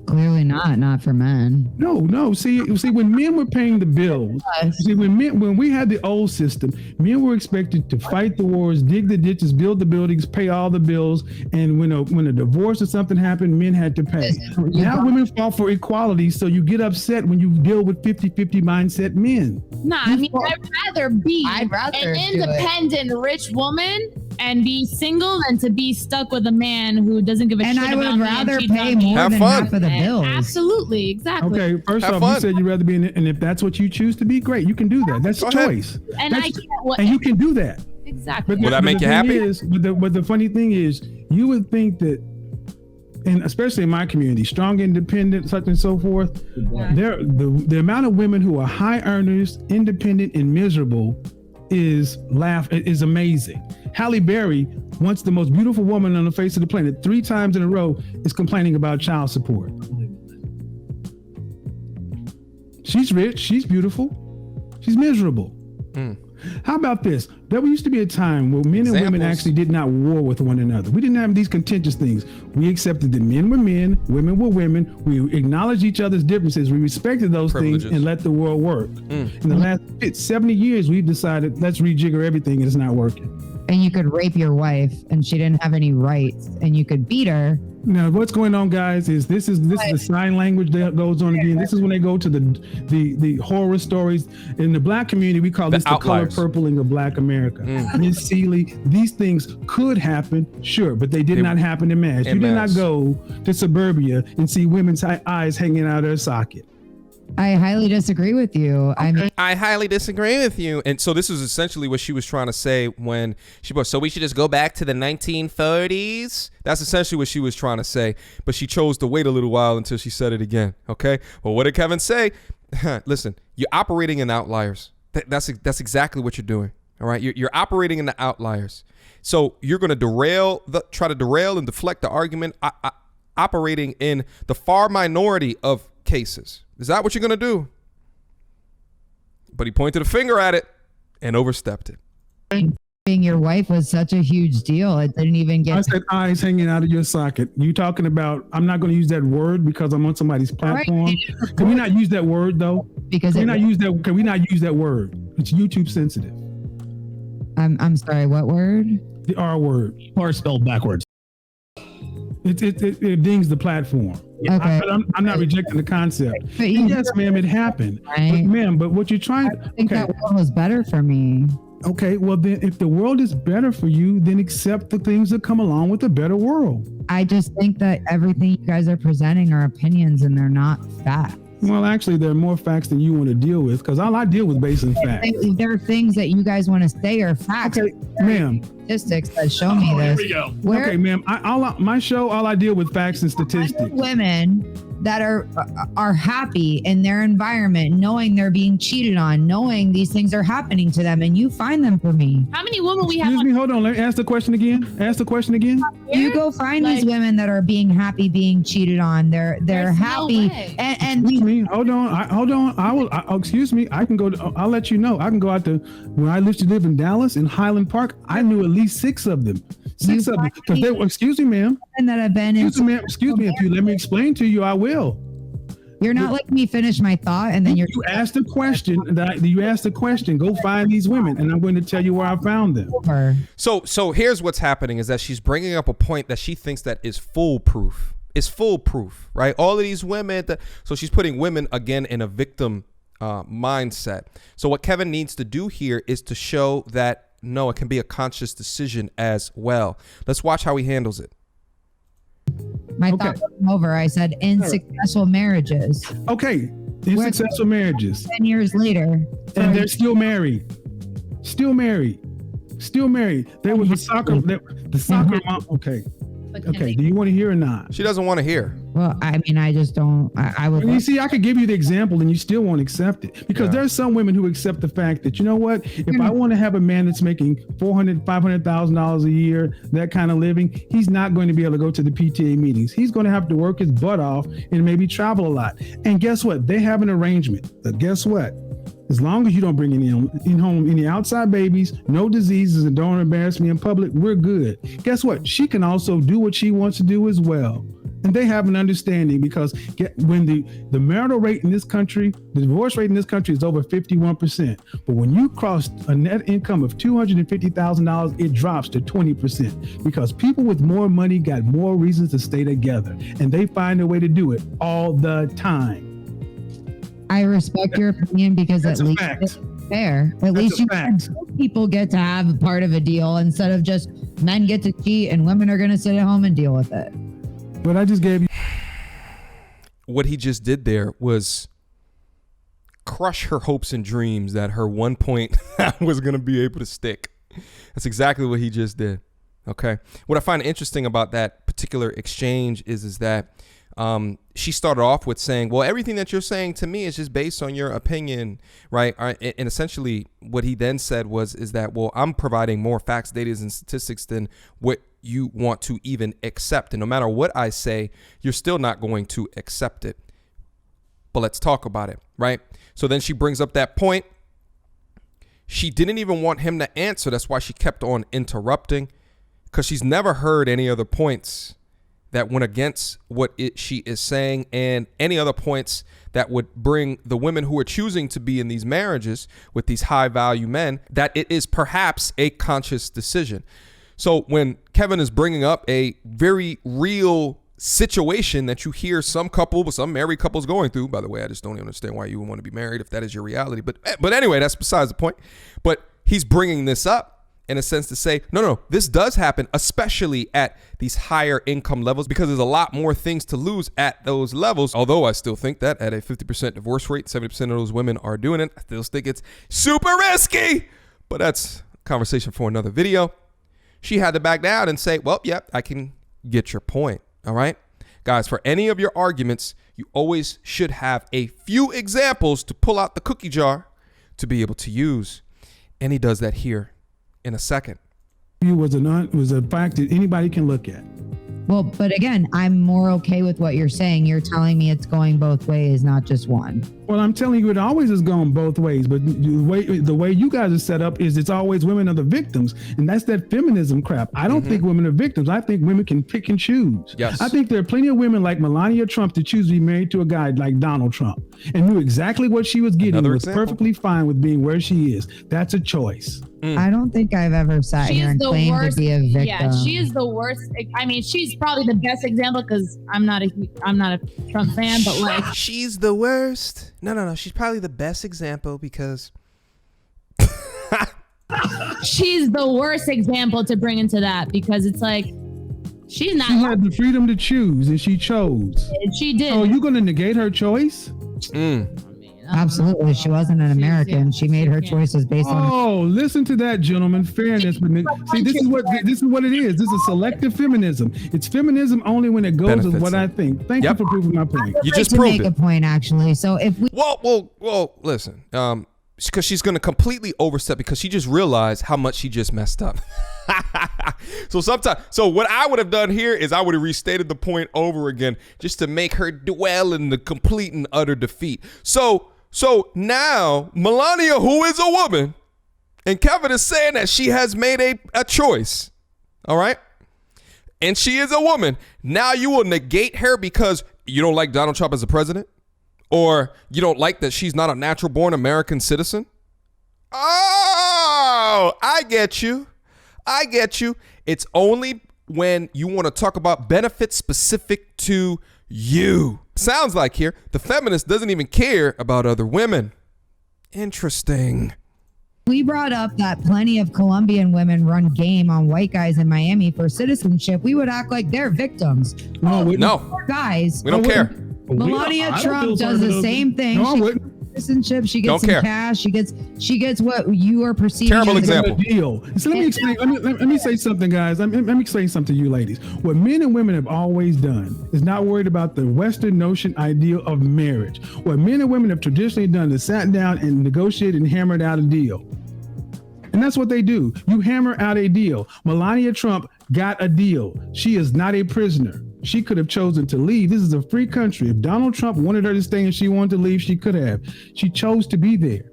Clearly not for men.
No. See, when men were paying the bills, when we had the old system, men were expected to fight the wars, dig the ditches, build the buildings, pay all the bills, and when a divorce or something happened, men had to pay. Now women fought for equality, so you get upset when you deal with 50-50 mindset men.
Nah, I mean, I'd rather be an independent rich woman and be single than to be stuck with a man who doesn't give a shit about me.
And I would rather pay more
Have
than
fun.
half of the bills.
Absolutely, exactly.
Okay, first
Have
off,
fun.
you said you'd rather be in it, and if that's what you choose to be, great, you can do that. That's a choice.
And I can't.
And you can do that.
Exactly.
Will that make you happy?
But the funny thing is, you would think that, and especially in my community, strong, independent, such and so forth, the amount of women who are high earners, independent, and miserable is amazing. Halle Berry, once the most beautiful woman on the face of the planet, 3 times in a row, is complaining about child support. She's rich, she's beautiful, she's miserable. How about this? There used to be a time where men and women actually did not war with one another. We didn't have these contentious things. We accepted that men were men, women were women. We acknowledged each other's differences. We respected those things and let the world work. In the last 70 years, we've decided let's rejigger everything and it's not working.
And you could rape your wife and she didn't have any rights and you could beat her.
Now, what's going on, guys, is this is the sign language that goes on again. This is when they go to the horror stories. In the black community, we call this the color purpling of black America. Ms. Seeley, these things could happen, sure, but they did not happen in mass. You did not go to suburbia and see women's eyes hanging out of their socket.
I highly disagree with you.
I highly disagree with you. And so this is essentially what she was trying to say when she was, so we should just go back to the 1930s. That's essentially what she was trying to say. But she chose to wait a little while until she said it again. Okay. Well, what did Kevin say? Listen, you're operating in outliers. That's exactly what you're doing. All right. You're operating in the outliers. So you're going to try to derail and deflect the argument, operating in the far minority of cases. Is that what you're going to do? But he pointed a finger at it and overstepped it.
Being your wife was such a huge deal. It didn't even get.
I said eyes hanging out of your socket. You talking about, I'm not going to use that word because I'm on somebody's platform. Right. Can we not use that word though? Because can we not use that word? It's YouTube sensitive.
I'm sorry, what word?
The R word.
Or spelled backwards.
It dings the platform.
Okay.
I'm not rejecting the concept. Yes, ma'am, it happened.
Right.
But what you're trying to...
I think that world was better for me.
Okay, well then if the world is better for you, then accept the things that come along with a better world.
I just think that everything you guys are presenting are opinions and they're not facts.
Well, actually, there are more facts than you want to deal with because all I deal with based on facts.
There are things that you guys want to say are facts.
Okay, ma'am.
Statistics that show me this.
Here we go.
Okay, ma'am. My show, all I deal with facts and statistics.
Women that are happy in their environment, knowing they're being cheated on, knowing these things are happening to them, and you find them for me.
How many women we have?
Excuse me, hold on. Let me ask the question again.
You go find these women that are being happy, being cheated on. They're happy.
No way.
And
excuse me. Hold on. Excuse me. I can go. I'll let you know. I can go out to when I used to live in Dallas in Highland Park. I knew at least 6 of them. 6 of them. Because they were. Excuse me, ma'am.
That have been.
Excuse me. If you let me explain to you, I will.
You're not letting me finish my thought, and then you
asked a question. You asked a question. Go find these women, and I'm going to tell you where I found them.
So here's what's happening is that she's bringing up a point that she thinks that is foolproof. It's foolproof, right? All of these women. So she's putting women again in a victim mindset. So what Kevin needs to do here is to show that no, it can be a conscious decision as well. Let's watch how he handles it.
My thought wasn't over. I said in successful marriages.
Okay, in successful marriages.
10 years later.
And they're still married. Still married. There was a soccer mom. Okay. Okay. Do you want to hear or not?
She doesn't want to hear.
Well, I mean, I just don't. I would.
You see, I could give you the example, and you still won't accept it because there's some women who accept the fact that, you know what, if I want to have a man that's making $500,000 a year, that kind of living, he's not going to be able to go to the PTA meetings. He's going to have to work his butt off and maybe travel a lot. And guess what? They have an arrangement. But guess what? As long as you don't bring in home any outside babies, no diseases, and don't embarrass me in public, we're good. Guess what? She can also do what she wants to do as well. And they have an understanding because when the marital rate in this country, the divorce rate in this country is over 51%. But when you cross a net income of $250,000, it drops to 20% because people with more money got more reasons to stay together. And they find a way to do it all the time.
I respect your opinion because at least it's fair. At least people get to have a part of a deal instead of just men get to cheat and women are going to sit at home and deal with it.
But I just gave you.
What he just did there was crush her hopes and dreams that her 1 point was going to be able to stick. That's exactly what he just did. Okay. What I find interesting about that particular exchange is that she started off with saying, well, everything that you're saying to me is just based on your opinion, right? And essentially what he then said is that, well, I'm providing more facts, data, and statistics than what you want to even accept. And no matter what I say, you're still not going to accept it. But let's talk about it, right? So then she brings up that point. She didn't even want him to answer. That's why she kept on interrupting, because she's never heard any other points that went against what she is saying, and any other points that would bring the women who are choosing to be in these marriages with these high value men, that it is perhaps a conscious decision. So when Kevin is bringing up a very real situation that you hear some married couples going through, by the way, I just don't understand why you would want to be married if that is your reality. But anyway, that's besides the point. But he's bringing this up in a sense to say, no, this does happen, especially at these higher income levels, because there's a lot more things to lose at those levels. Although I still think that at a 50% divorce rate, 70% of those women are doing it. I still think it's super risky, but that's a conversation for another video. She had to back down and say, well, yeah, I can get your point. All right, guys, for any of your arguments, you always should have a few examples to pull out the cookie jar to be able to use. And he does that here in a second.
Was a fact that anybody can look at.
Well, but again, I'm more okay with what you're saying. You're telling me it's going both ways, not just one.
Well, I'm telling you, it always has gone both ways. But the way you guys are set up is it's always women are the victims. And that's that feminism crap. I don't think women are victims. I think women can pick and choose.
Yes.
I think there are plenty of women like Melania Trump to choose to be married to a guy like Donald Trump and knew exactly what she was getting. Was perfectly fine with being where she is. That's a choice.
I don't think I've ever sat here and claimed to be a victim.
Yeah, she is the worst. I mean, she's probably the best example because I'm not a Trump fan, but like
she's the worst. No. She's probably the best example because
she's the worst example to bring into that because it's like she's not.
She had the freedom to choose, and she chose.
She did.
Oh, you going to negate her choice?
Absolutely. She wasn't an American. She made her choices based on.
Oh, listen to that, gentleman. Fairness. See, this is what it is. This is selective feminism. It's feminism only when it goes with what I think. Thank you for proving my point.
You just proved
it. Make a point, actually. So if we.
Whoa, listen. Because she's going to completely overstep because she just realized how much she just messed up. So what I would have done here is I would have restated the point over again just to make her dwell in the complete and utter defeat. So now Melania, who is a woman, and Kevin is saying that she has made a choice. All right. And she is a woman. Now you will negate her because you don't like Donald Trump as a president, or you don't like that she's not a natural born American citizen. Oh, I get you. It's only when you want to talk about benefits specific to you. Sounds like here, the feminist doesn't even care about other women. Interesting.
we brought up that plenty of Colombian women run game on white guys in Miami for citizenship, we would act like they're victims.
No.
Guys.
We don't care.
Melania Trump does the same thing.
No, I wouldn't.
Citizenship, she gets
Don't
some
care.
cash. She gets what you are perceiving.
Terrible
as a
example.
Deal. So let me explain. Let me say something, guys. Let me explain something to you ladies. What men and women have always done is not worried about the Western notion ideal of marriage. What men and women have traditionally done is sat down and negotiated and hammered out a deal. And that's what they do. You hammer out a deal. Melania Trump got a deal. She is not a prisoner. She could have chosen to leave. This is a free country. If Donald Trump wanted her to stay and she wanted to leave, she could have. She chose to be there.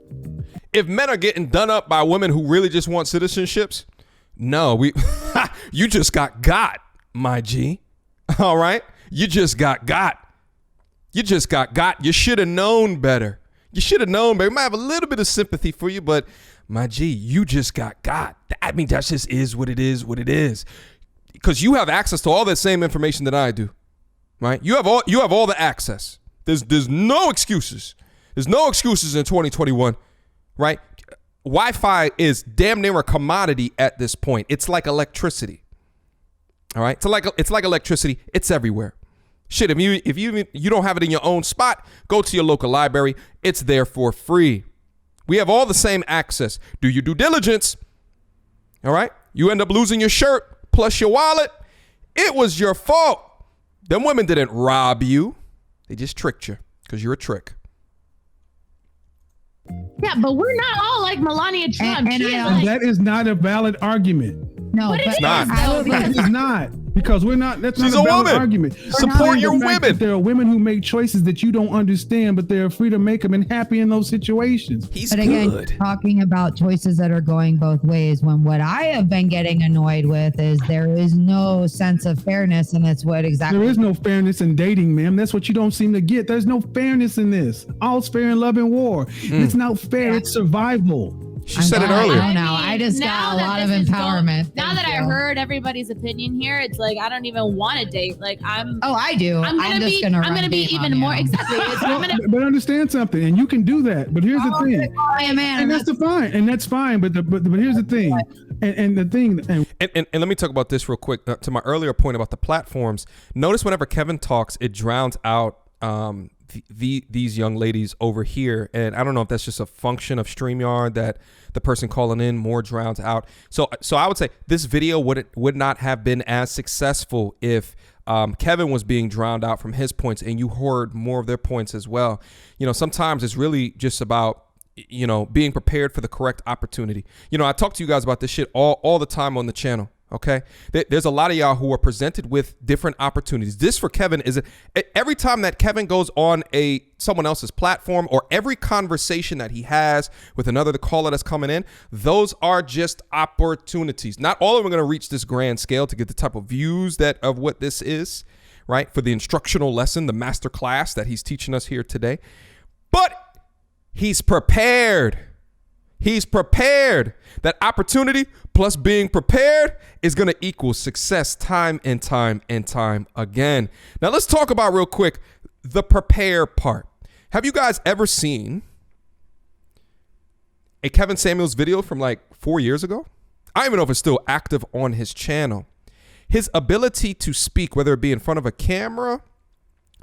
If men are getting done up by women who really just want citizenships, no, you just got, my G. All right? You just got. You just got. You should have known better. You should have known better. I might have a little bit of sympathy for you, but my G, you just got. I mean, that just is what it is. Because you have access to all that same information that I do, right? You have all the access. There's no excuses. There's no excuses in 2021, right? Wi-Fi is damn near a commodity at this point. It's like electricity. All right, it's like electricity. It's everywhere. Shit, if you don't have it in your own spot, go to your local library. It's there for free. We have all the same access. Do your due diligence. All right, you end up losing your shirt plus your wallet. It was your fault. Them women didn't rob you. They just tricked you because you're a trick.
Yeah, but we're not all like Melania Trump.
That is not a valid argument.
No,
But it
but
is,
not.
though,
It is not. Because we're not. That's
She's
not a
a
valid
woman.
argument.
Support your
The fact
women.
that there are women who make choices that you don't understand, but they're free to make them and happy in those situations.
He's
But again,
good.
talking about choices that are going both ways, when what I have been getting annoyed with is there is no sense of fairness, and that's what exactly.
There is no fairness in dating, ma'am. That's what you don't seem to get. There's no fairness in this. All's fair in love and war. It's not fair. It's survival.
She said it earlier.
I don't know. I just got a lot of empowerment.
Now that I heard everybody's opinion here, it's like I don't even want to date. Like
Oh, I do. I'm
gonna be even more exactly. It's women.
But understand something, and you can do that. But here's the thing.
I am man,
And that's fine. And that's fine. But here's the thing. And the thing.
And let me talk about this real quick. To my earlier point about the platforms, notice whenever Kevin talks, it drowns out these young ladies over here. And I don't know if that's just a function of StreamYard that the person calling in more drowns out. So I would say this video would not have been as successful if Kevin was being drowned out from his points and you heard more of their points as well. You know, sometimes it's really just about, you know, being prepared for the correct opportunity. You know, I talk to you guys about this shit all the time on the channel. Okay, there's a lot of y'all who are presented with different opportunities. This for Kevin is every time that Kevin goes on someone else's platform, or every conversation that he has with another caller that's coming in, those are just opportunities. Not all of them are going to reach this grand scale to get the type of views of what this is, right? For the instructional lesson, the masterclass that he's teaching us here today. But he's prepared. He's prepared. That opportunity plus being prepared is going to equal success time and time and time again. Now let's talk about real quick the prepare part. Have you guys ever seen a Kevin Samuels video from like 4 years ago? I don't even know if it's still active on his channel. His ability to speak, whether it be in front of a camera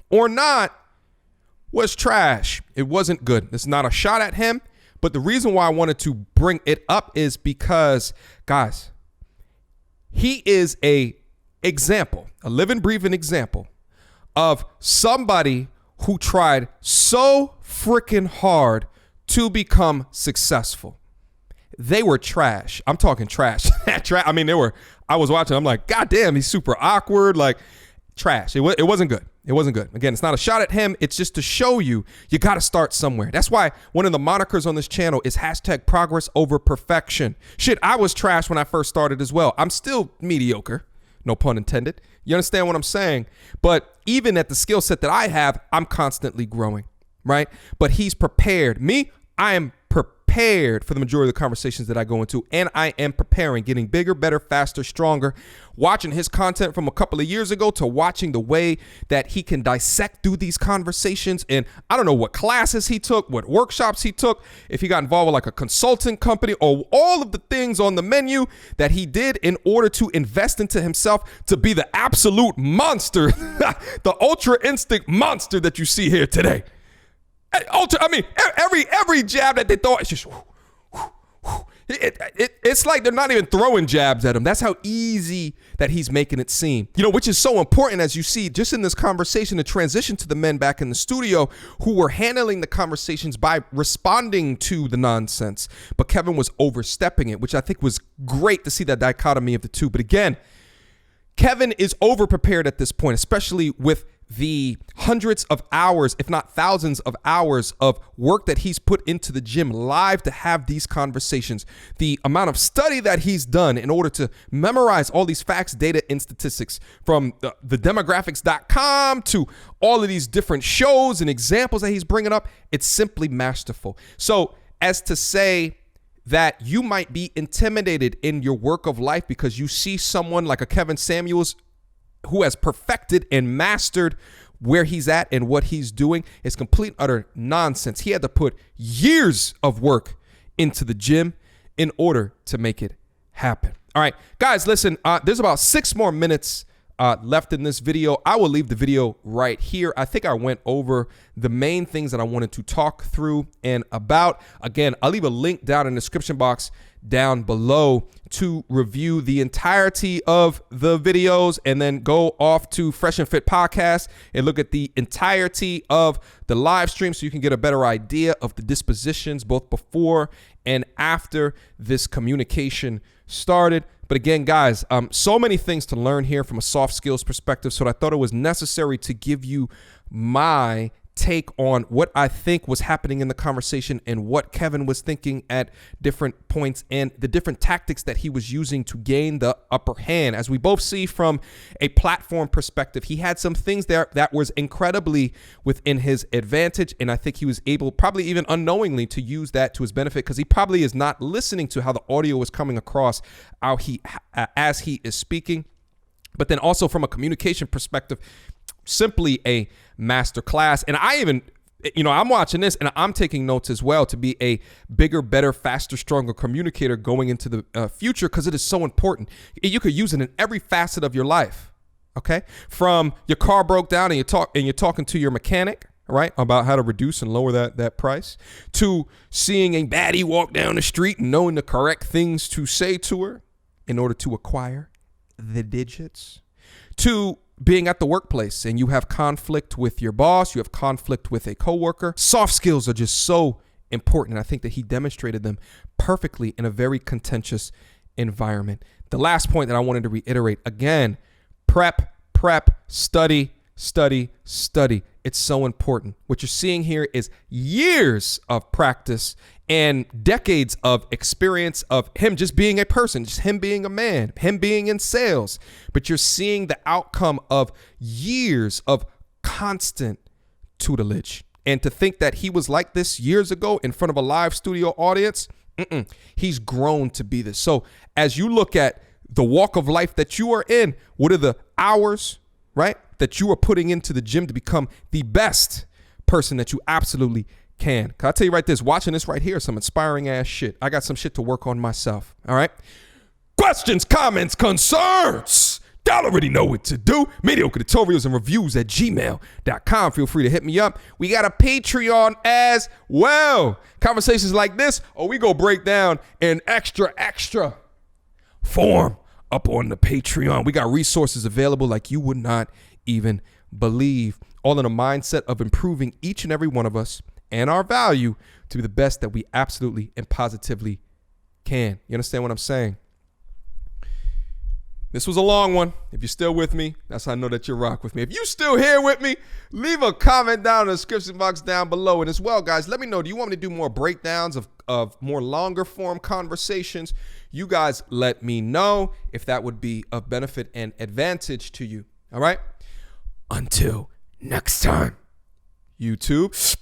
or not, was trash. It wasn't good. It's not a shot at him. But the reason why I wanted to bring it up is because, guys, he is a living, breathing example of somebody who tried so freaking hard to become successful. They were trash. I'm talking trash. I mean, I was watching. I'm like, God damn, he's super awkward. Like, trash. It wasn't good. It wasn't good. Again, it's not a shot at him. It's just to show you got to start somewhere. That's why one of the monikers on this channel is #progress over perfection. Shit, I was trash when I first started as well. I'm still mediocre. No pun intended. You understand what I'm saying? But even at the skill set that I have, I'm constantly growing, right? But he's prepared. Me, I am prepared for the majority of the conversations that I go into, and I am preparing, getting bigger, better, faster, stronger. Watching his content from a couple of years ago to watching the way that he can dissect through these conversations. And I don't know what classes he took, what workshops he took, if he got involved with like a consulting company, or all of the things on the menu that he did in order to invest into himself to be the absolute monster, the ultra instinct monster that you see here today. Every jab that they throw, it's just it's like they're not even throwing jabs at him. That's how easy that he's making it seem. Which is so important, as you see just in this conversation, to transition to the men back in the studio who were handling the conversations by responding to the nonsense. But Kevin was overstepping it, which I think was great to see that dichotomy of the two. But again, Kevin is over-prepared at this point, especially with the hundreds of hours, if not thousands of hours of work that he's put into the gym live to have these conversations, the amount of study that he's done in order to memorize all these facts, data, and statistics, from the demographics.com to all of these different shows and examples that he's bringing up. It's simply masterful. So as to say that you might be intimidated in your work of life because you see someone like a Kevin Samuels who has perfected and mastered where he's at and what he's doing, is complete utter nonsense. He had to put years of work into the gym in order to make it happen. All right, guys, listen, there's about 6 more minutes left in this video. I will leave the video right here. I think I went over the main things that I wanted to talk through and about. Again, I'll leave a link down in the description box down below to review the entirety of the videos, and then go off to Fresh and Fit Podcast and look at the entirety of the live stream so you can get a better idea of the dispositions both before and after this communication started. But again, guys, so many things to learn here from a soft skills perspective, so I thought it was necessary to give you my take on what I think was happening in the conversation and what Kevin was thinking at different points and the different tactics that he was using to gain the upper hand. As we both see from a platform perspective, he had some things there that was incredibly within his advantage, and I think he was able, probably even unknowingly, to use that to his benefit, because he probably is not listening to how the audio is coming across as he is speaking. But then also from a communication perspective, simply a masterclass. And I even, I'm watching this and I'm taking notes as well to be a bigger, better, faster, stronger communicator going into the future, because it is so important. You could use it in every facet of your life. Okay, from your car broke down and you're talking to your mechanic, right, about how to reduce and lower that price, to seeing a baddie walk down the street and knowing the correct things to say to her in order to acquire the digits, to being at the workplace and you have conflict with your boss, you have conflict with a coworker. Soft skills are just so important. I think that he demonstrated them perfectly in a very contentious environment. The last point that I wanted to reiterate, again, prep, study. It's so important. What you're seeing here is years of practice and decades of experience of him just being a person, just him being a man, him being in sales. But you're seeing the outcome of years of constant tutelage. And to think that he was like this years ago in front of a live studio audience, he's grown to be this. So as you look at the walk of life that you are in, what are the hours, right, that you are putting into the gym to become the best person that you absolutely can? I'll tell you right this, watching this right here, some inspiring ass shit. I got some shit to work on myself. All right. Questions, comments, concerns. Y'all already know what to do. Mediocre tutorials and reviews at gmail.com. Feel free to hit me up. We got a Patreon as well. Conversations like this, or we go break down in extra form up on the Patreon. We got resources available like you would not even believe, all in a mindset of improving each and every one of us and our value to be the best that we absolutely and positively can. You understand what I'm saying? This was a long one. If you're still with me, that's how I know that you rock with me. If you're still here with me, leave a comment down in the description box down below. And as well, guys, let me know, do you want me to do more breakdowns of more longer form conversations? You guys let me know if that would be of benefit and advantage to you. All right? Until next time, YouTube.